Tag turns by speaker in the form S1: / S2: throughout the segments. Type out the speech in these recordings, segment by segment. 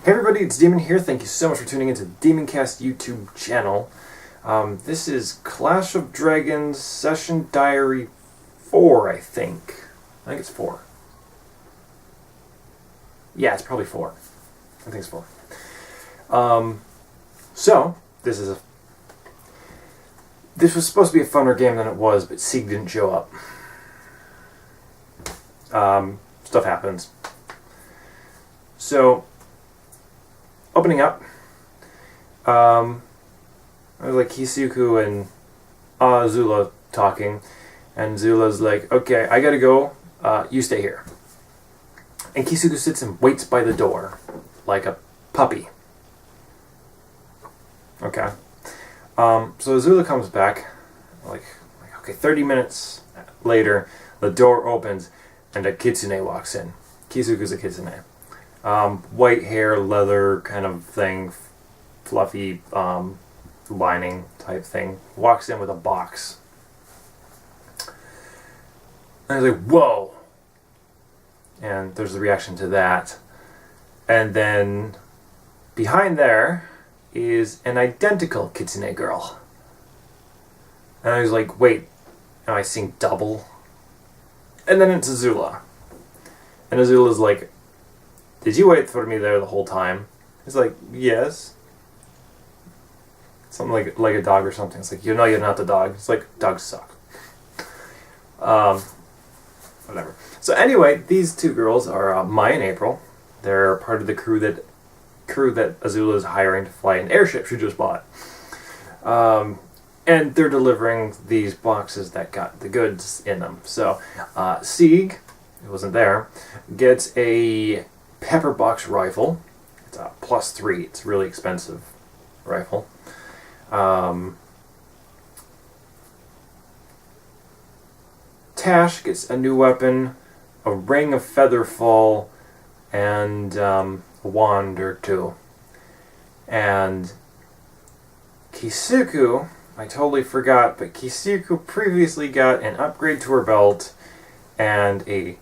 S1: Hey everybody, it's Demon here. Thank you so much for tuning into the Demoncast YouTube channel. This is Clash of Dragons Session Diary 4, I think. I think it's 4. Yeah, it's probably 4. I think it's 4. So, this was supposed to be a funner game than it was, but Sieg didn't show up. Stuff happens. So, opening up, I was like Kisuku and Azula talking, and Azula's like, okay, I gotta go, you stay here. And Kisuku sits and waits by the door, like a puppy. Okay. So Azula comes back, like okay, 30 minutes later, the door opens, and a kitsune walks in. Kisuku's a kitsune. White hair, leather kind of thing, fluffy lining type thing. Walks in with a box. And I was like, whoa! And there's the reaction to that. And then behind there is an identical kitsune girl. And I was like, wait, am I seeing double? And then it's Azula. And Azula's like, did you wait for me there the whole time? It's like, yes. Something like a dog or something. It's like, you know you're not the dog. It's like, dogs suck. Whatever. So anyway, these two girls are Mai and April. They're part of the crew that Azula is hiring to fly an airship she just bought. And they're delivering these boxes that got the goods in them. So Sieg, who wasn't there, gets a pepper box rifle. It's a +3. It's a really expensive rifle. Tash gets a new weapon, a ring of feather fall, and a wand or two. And Kisuku, I totally forgot, but Kisuku previously got an upgrade to her belt and a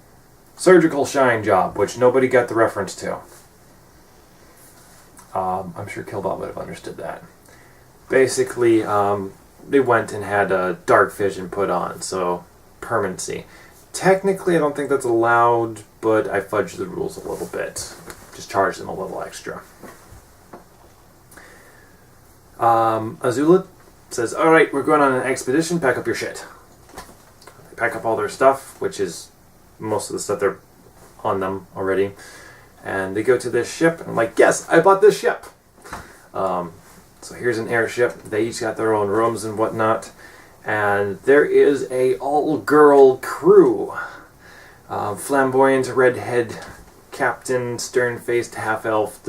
S1: surgical shine job, which nobody got the reference to. I'm sure Killbot would have understood that. Basically, they went and had a dark vision put on, so permanency. Technically, I don't think that's allowed, but I fudged the rules a little bit. Just charged them a little extra. Azula says, alright, we're going on an expedition, pack up your shit. They pack up all their stuff, which is most of the stuff they're on them already. And they go to this ship, and I'm like, yes, I bought this ship! So here's an airship. They each got their own rooms and whatnot. And there is a all-girl crew. Flamboyant redhead captain, stern-faced, half-elf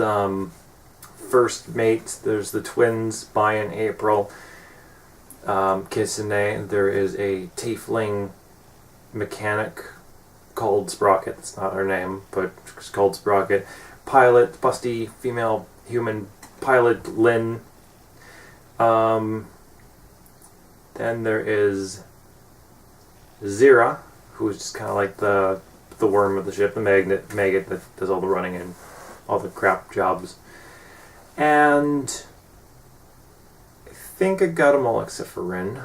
S1: first mate. There's the twins, Mai and April. Kitsune. There is a tiefling mechanic called Sprocket. That's not her name, but it's called Sprocket. Pilot, busty female human pilot Lynn. Then there is Zira, who's just kind of like the worm of the ship, the maggot that does all the running and all the crap jobs. And I think I got them all except for Rin.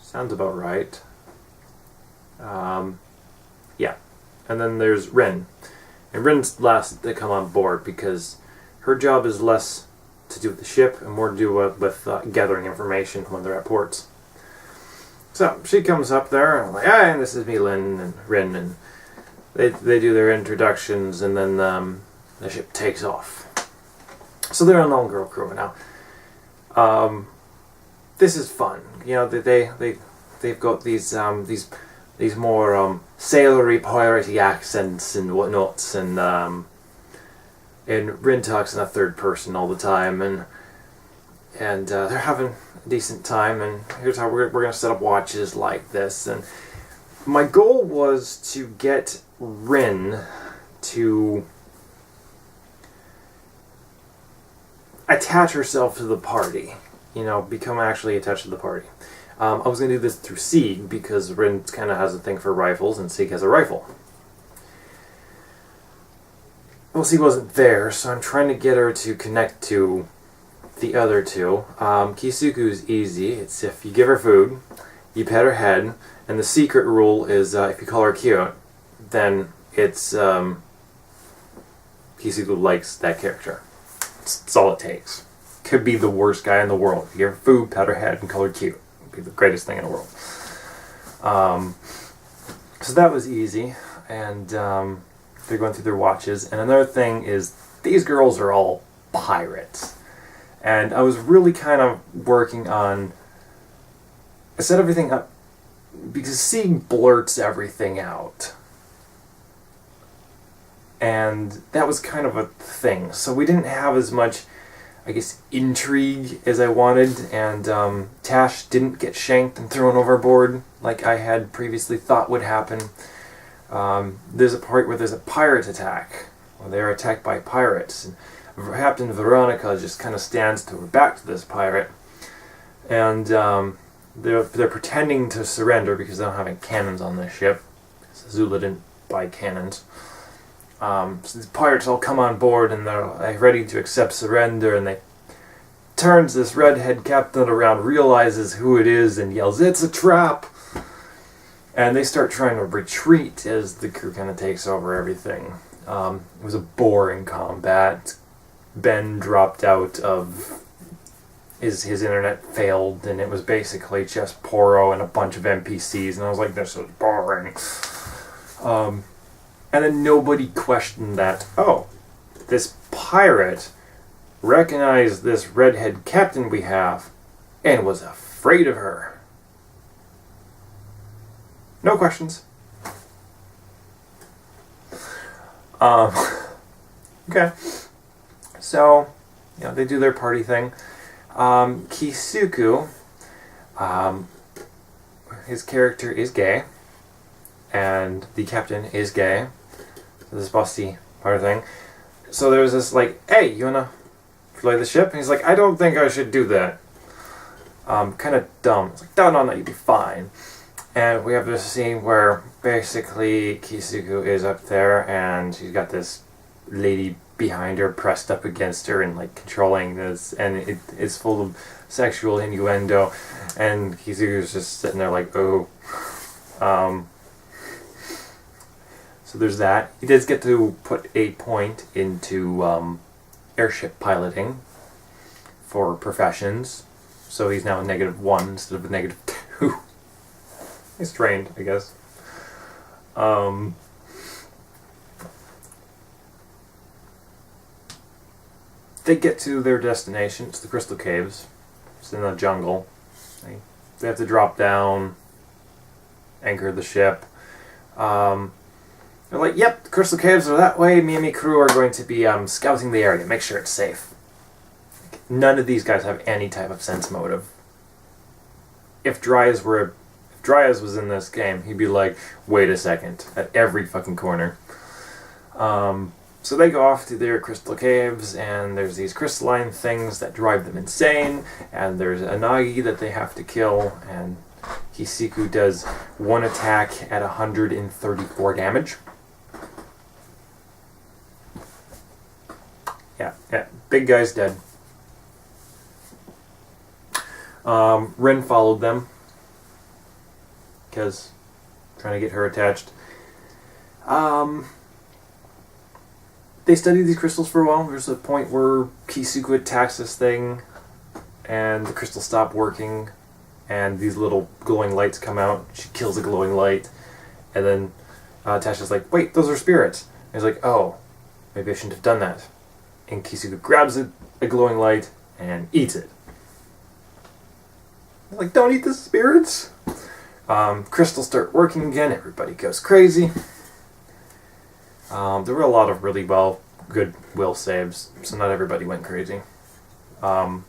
S1: Sounds about right. Yeah. And then there's Rin. And Rin's last to come on board because her job is less to do with the ship and more to do with gathering information when they're at ports. So she comes up there and I'm like, and this is me, Lynn and Rin, and they do their introductions, and then the ship takes off. So they're an all-girl crew now. This is fun, you know. They've got these more sailory, piratey accents and whatnots, and Rin talks in a third person all the time, and they're having a decent time. And here's how we're going to set up watches like this. And my goal was to get Rin to attach herself to the party, you know, become actually attached to the party. I was going to do this through Sieg because Rin kind of has a thing for rifles, and Sieg has a rifle. well, she wasn't there, so I'm trying to get her to connect to the other two. Kisuku's easy. It's if you give her food, you pet her head, and the secret rule is if you call her cute, then it's Kisuku likes that character. That's all it takes. Could be the worst guy in the world. If you give her food, pet her head, and call her cute. It'd be the greatest thing in the world. So that was easy, and they're going through their watches. And another thing is, these girls are all pirates. And I was really kind of working on... I set everything up because C blurts everything out. And that was kind of a thing. So we didn't have as much, I guess, intrigue as I wanted. And Tash didn't get shanked and thrown overboard like I had previously thought would happen. There's a part where there's a pirate attack. Where they're attacked by pirates. And Captain Veronica just kind of stands to her back to this pirate. And they're pretending to surrender because they don't have any cannons on their ship. Because Azula didn't buy cannons. So these pirates all come on board and they're ready to accept surrender, and they turns this redhead captain around, realizes who it is, and yells, "It's a trap!" And they start trying to retreat as the crew kind of takes over everything. It was a boring combat. Ben dropped out of... His internet failed, and it was basically just Poro and a bunch of NPCs, and I was like, this is boring. And then nobody questioned that, oh, this pirate recognized this redhead captain we have and was afraid of her. No questions. Okay. So, they do their party thing. Kisuku, his character is gay, and the captain is gay. This bossy part of thing. So there was this like, hey, you wanna fly the ship? And he's like, I don't think I should do that. Kind of dumb. It's like, no, you'd be fine. And we have this scene where basically Kisuku is up there and she's got this lady behind her pressed up against her and like controlling this, and it's full of sexual innuendo, and Kisuku's just sitting there like, oh. So there's that. He does get to put a point into airship piloting for professions, so he's now a -1 instead of a -2. He's trained, I guess. They get to their destination. It's the Crystal Caves. It's in the jungle. They have to drop down, anchor the ship. They're like, yep, the Crystal Caves are that way. Me and my crew are going to be scouting the area. Make sure it's safe. None of these guys have any type of sense motive. If Dryas was in this game, he'd be like, wait a second, at every fucking corner. So they go off to their crystal caves, and there's these crystalline things that drive them insane, and there's a Nagi that they have to kill, and Kisuku does one attack at 134 damage. Yeah, big guy's dead. Rin followed them, because trying to get her attached. They study these crystals for a while. There's a point where Kisuku attacks this thing, and the crystals stop working, and these little glowing lights come out. She kills a glowing light, and then Tasha's like, wait, those are spirits. And he's like, oh, maybe I shouldn't have done that. And Kisuku grabs a glowing light and eats it. They're like, don't eat the spirits! Crystals start working again, everybody goes crazy. There were a lot of really good will saves, so not everybody went crazy. I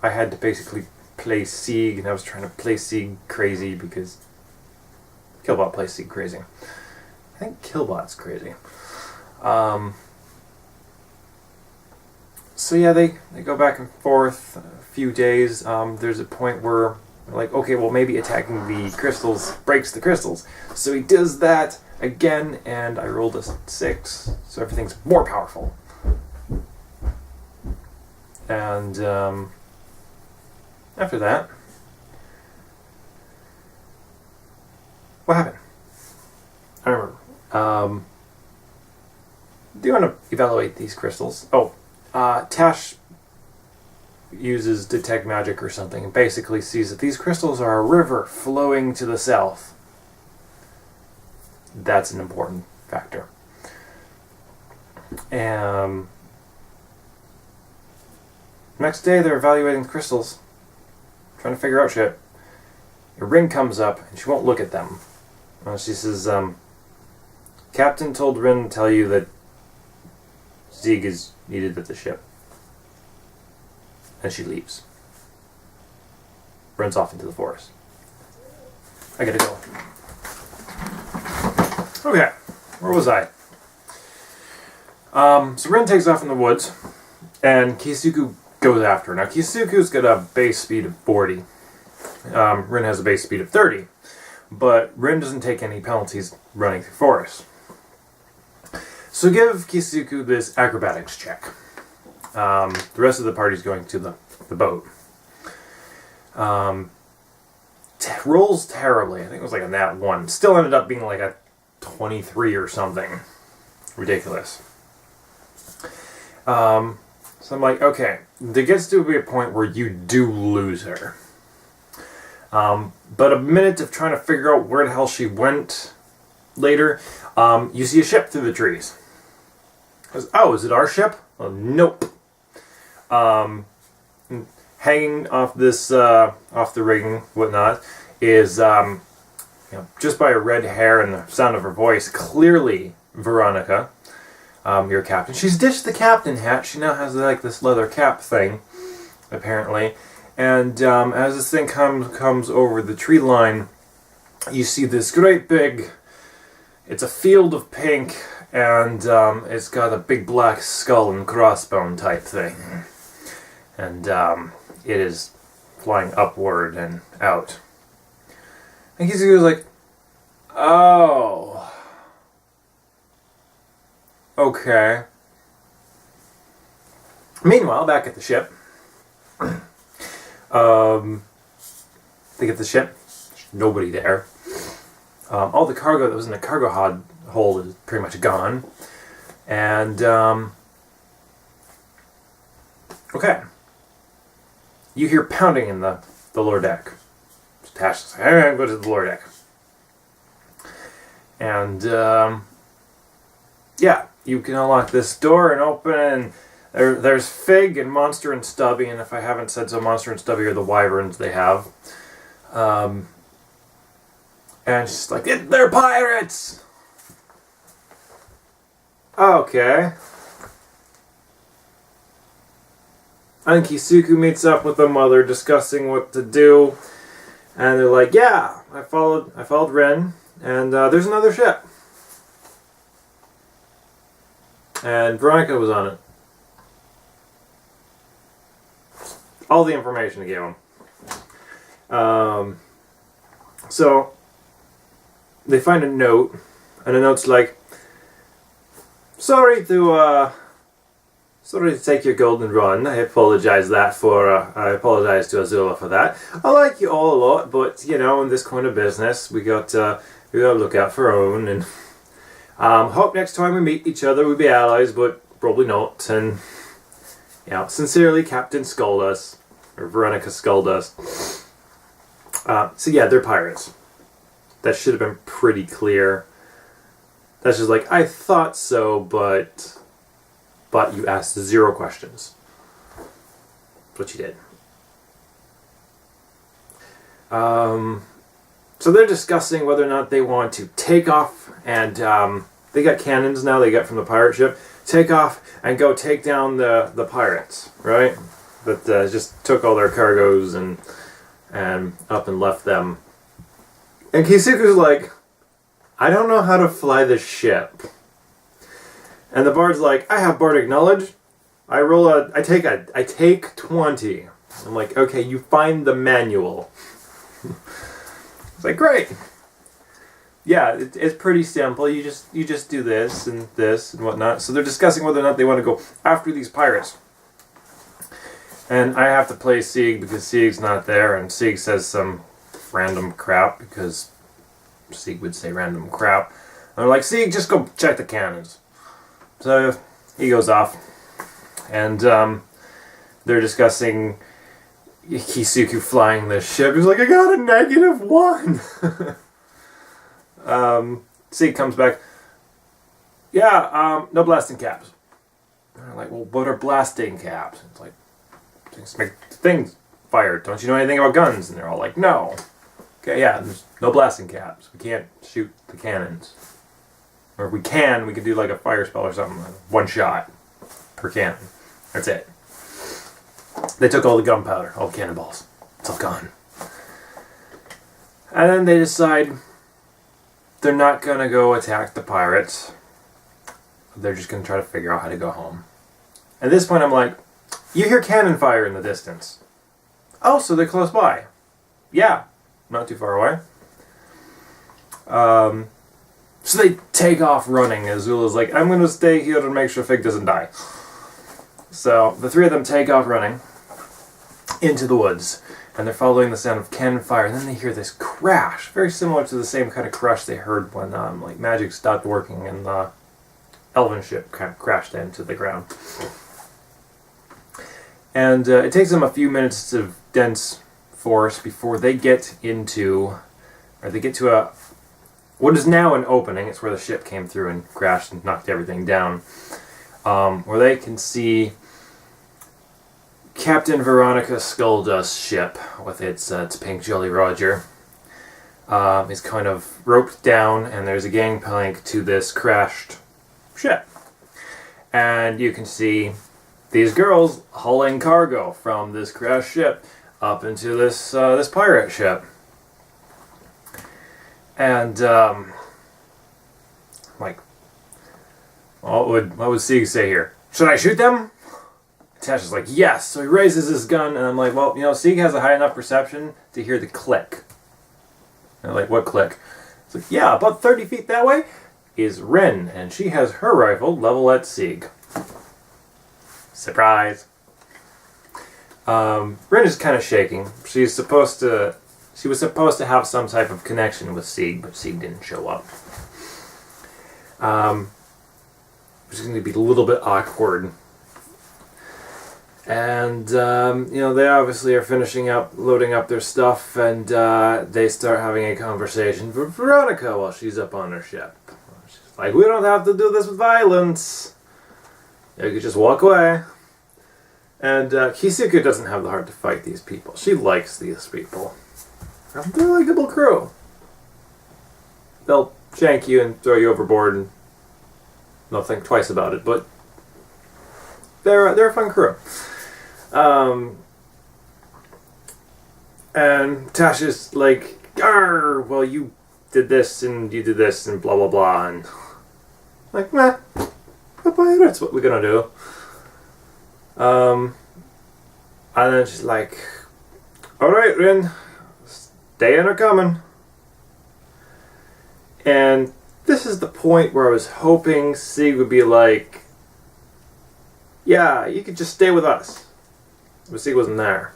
S1: had to basically play Sieg, and I was trying to play Sieg crazy because Killbot plays Sieg crazy. I think Killbot's crazy. So yeah, they go back and forth a few days. There's a point where they're like, okay, well maybe attacking the crystals breaks the crystals. So he does that, again, and I rolled a 6, so everything's more powerful. And after that, what happened? I remember. Do you want to evaluate these crystals? Oh, Tash uses detect magic or something and basically sees that these crystals are a river flowing to the south. That's an important factor. Next day they're evaluating the crystals, trying to figure out shit. A ring comes up and she won't look at them. She says, Captain told Rin to tell you that Zieg is needed at the ship. And she leaves. Runs off into the forest. I gotta go. Okay, where was I? So Rin takes off in the woods, and Kisuku goes after her. Now Kisuku's got a base speed of 40. Rin has a base speed of 30. But Rin doesn't take any penalties running through forest. So give Kisuku this acrobatics check. The rest of the party's going to the boat. Rolls terribly. I think it was like a nat 1. Still ended up being like a 23 or something. Ridiculous. So I'm like, okay, there gets to be a point where you do lose her. But a minute of trying to figure out where the hell she went later, you see a ship through the trees. Goes, oh, is it our ship? Oh, nope. Hanging off this, off the rigging, whatnot, is, just by her red hair and the sound of her voice, clearly Veronica, your captain. She's ditched the captain hat. She now has like this leather cap thing, apparently. And as this thing comes over the tree line, you see this great big, it's a field of pink, and it's got a big black skull and crossbone type thing. And it is flying upward and out. And Kisuke was like, oh, okay. Meanwhile, back at the ship, they get the ship, there's nobody there. All the cargo that was in the cargo hold is pretty much gone. And, okay. You hear pounding in the lower deck. So Tash is like, alright, go to the lower deck. And, yeah, you can unlock this door and open, and there's Fig and Monster and Stubby, and if I haven't said so, Monster and Stubby are the wyverns they have. And she's like, they're pirates! Okay. And Kisuku meets up with the mother, discussing what to do. And they're like, yeah, I followed Ren, and there's another ship. And Veronica was on it. All the information I gave him. So, they find a note, and the note's like, sorry to take your golden run. I apologize to Azula for that. I like you all a lot, but in this kind of business, we got to look out for our own. And hope next time we meet each other we'll be allies, but probably not. And sincerely, Captain Skuldust, or Veronica Skuldust. So yeah, they're pirates. That should have been pretty clear. That's just like, I thought so, but you asked 0 questions. That's what you did. So they're discussing whether or not they want to take off, and they got cannons now they got from the pirate ship. Take off and go take down the pirates, right? That just took all their cargoes and up and left them. And Kisuku's like, I don't know how to fly this ship. And the bard's like, I have bardic knowledge. I take 20. I'm like, okay, you find the manual. It's like, great. yeah, it's pretty simple. You just do this and whatnot. So they're discussing whether or not they want to go after these pirates. And I have to play Sieg because Sieg's not there, and Sieg says some random crap because Sieg would say random crap. And they're like, Sieg, just go check the cannons. So he goes off, and they're discussing Kisuke flying the ship. He's like, I got a -1. Sieg comes back. Yeah, no blasting caps. And they're like, well, what are blasting caps? And it's like, things make things fire. Don't you know anything about guns? And they're all like, no. Okay, yeah, there's no blasting caps. We can't shoot the cannons. Or if we can do like a fire spell or something. One shot per cannon. That's it. They took all the gunpowder, all the cannonballs. It's all gone. And then they decide they're not going to go attack the pirates. They're just going to try to figure out how to go home. At this point, I'm like, you hear cannon fire in the distance. Oh, so they're close by. Yeah, not too far away. So they take off running. Azula's like, I'm going to stay here to make sure Fig doesn't die. So the three of them take off running into the woods. And they're following the sound of cannon fire. And then they hear this crash. Very similar to the same kind of crash they heard when like magic stopped working and the elven ship kind of crashed into the ground. And it takes them a few minutes of dense forest before they get into, or they get to what is now an opening. It's where the ship came through and crashed and knocked everything down. Where they can see Captain Veronica Skulldust's ship with its pink Jolly Roger. Is kind of roped down, and there's a gangplank to this crashed ship. And you can see these girls hauling cargo from this crashed ship up into this this pirate ship. And like, what would Sieg say here? Should I shoot them? Tasha's like, yes. So he raises his gun, and I'm like, well, you know, Sieg has a high enough perception to hear the click. And I'm like, what click? It's like, yeah, about 30 feet that way is Rin, and she has her rifle level at Sieg. Surprise. Rin is kind of shaking. She was supposed to have some type of connection with Sieg, but Sieg didn't show up. It's going to be a little bit awkward. And, you know, they obviously are finishing up, loading up their stuff, and they start having a conversation with Veronica while she's up on her ship. She's like, we don't have to do this with violence. You could just walk away. And Kisuke doesn't have the heart to fight these people. She likes these people. They're a likable crew. They'll shank you and throw you overboard and they'll think twice about it, but they're a fun crew. And Tasha's like, "Arr, well, you did this and you did this and blah blah blah," and like, nah, that's what we're gonna do. And then she's like, "Alright, Rin, stay in or coming." And this is the point where I was hoping Sieg would be like, yeah, you could just stay with us. But Sieg wasn't there.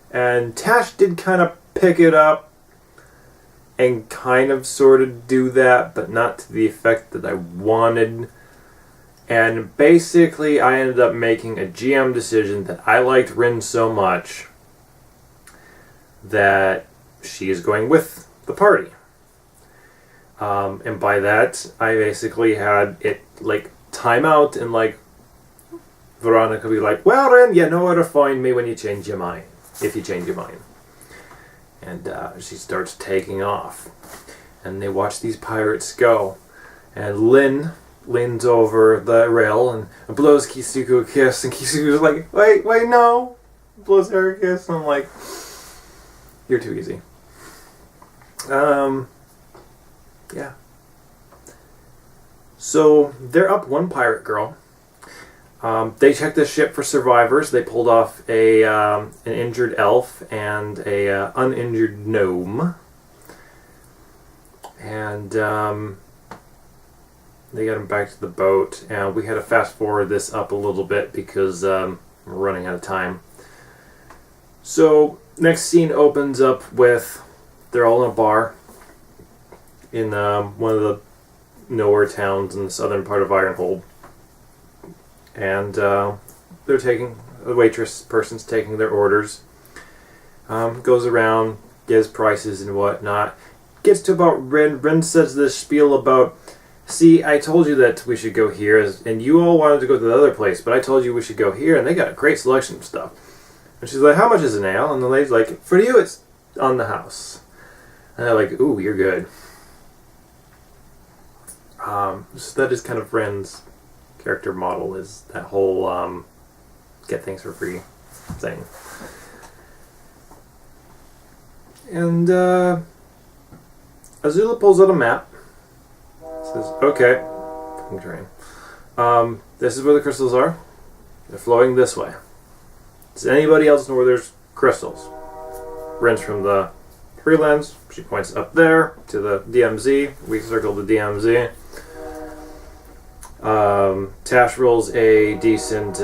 S1: And Tash did kind of pick it up and kind of sort of do that, but not to the effect that I wanted. And basically I ended up making a GM decision that I liked Rin so much that she is going with the party. And by that, I basically had it, like, time out and, like, Veronica be like, well, Ren, you know where to find me when you change your mind. If you change your mind. And she starts taking off. And they watch these pirates go. And Lin leans over the rail and blows Kisuke a kiss. And Kisuke's like, wait, no. Blows her a kiss. And I'm like, you're too easy. Yeah. So they're up one pirate girl. They checked the ship for survivors. They pulled off an injured elf and a uninjured gnome. and they got him back to the boat, and we had to fast forward this up a little bit because we're running out of time. So next scene opens up with they're all in a bar in one of the nowhere towns in the southern part of Ironhold, and they're taking the waitress person's taking their orders. Goes around, gives prices and whatnot. Gets to about Ren. Ren says this spiel about, see, I told you that we should go here, and you all wanted to go to the other place, but I told you we should go here, and they got a great selection of stuff. And she's like, how much is an ale? And the lady's like, for you, it's on the house. And they're like, ooh, you're good. So that is kind of Ren's character model, is that whole get things for free thing. And Azula pulls out a map. Says, okay, fucking train. This is where the crystals are. They're flowing this way. Does anybody else know where there's crystals? Ren's from the Freelands. She points up there to the DMZ. We circle the DMZ. Tash rolls a decent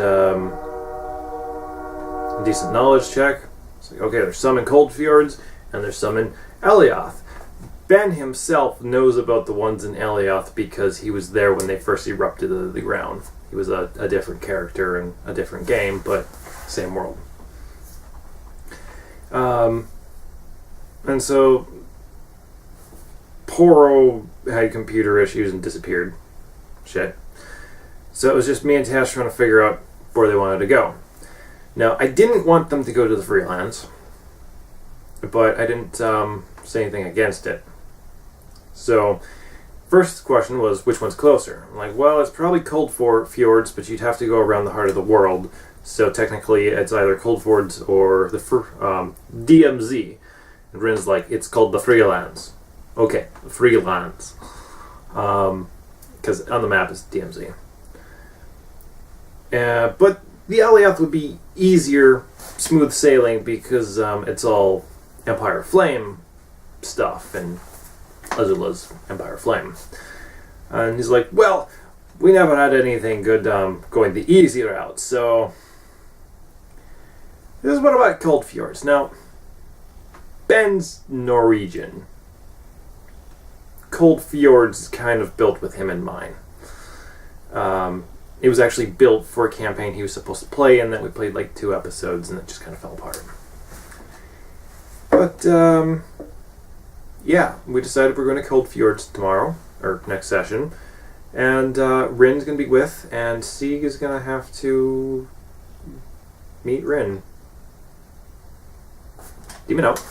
S1: knowledge check. It's like, okay, there's some in Cold Fjords, and there's some in Elioth. Ben himself knows about the ones in Elioth because he was there when they first erupted the ground. He was a different character in a different game, but same world. And so Poro had computer issues and disappeared. Shit. So it was just me and Tash trying to figure out where they wanted to go. Now, I didn't want them to go to the Freelands, but I didn't say anything against it. So, first question was, which one's closer? I'm like, well, it's probably Cold Fjords, but you'd have to go around the heart of the world. So technically, it's either Cold Fjords or the DMZ. And Rin's like, it's called the Freelands. Okay, the Freelands. Because on the map it's DMZ. But the Elioth would be easier, smooth sailing, because it's all Empire Flame stuff, and Azula's Empire Flame. And he's like, well, we never had anything good going the easy route, so this is what about Cold Fjords. Now, Ben's Norwegian. Cold Fjords is kind of built with him in mind. It was actually built for a campaign he was supposed to play, and then we played like 2 episodes, and it just kind of fell apart. But, yeah, we decided we're going to Cold Fjords tomorrow, or next session, and Rin's going to be with, and Sieg is going to have to meet Rin. Demon out.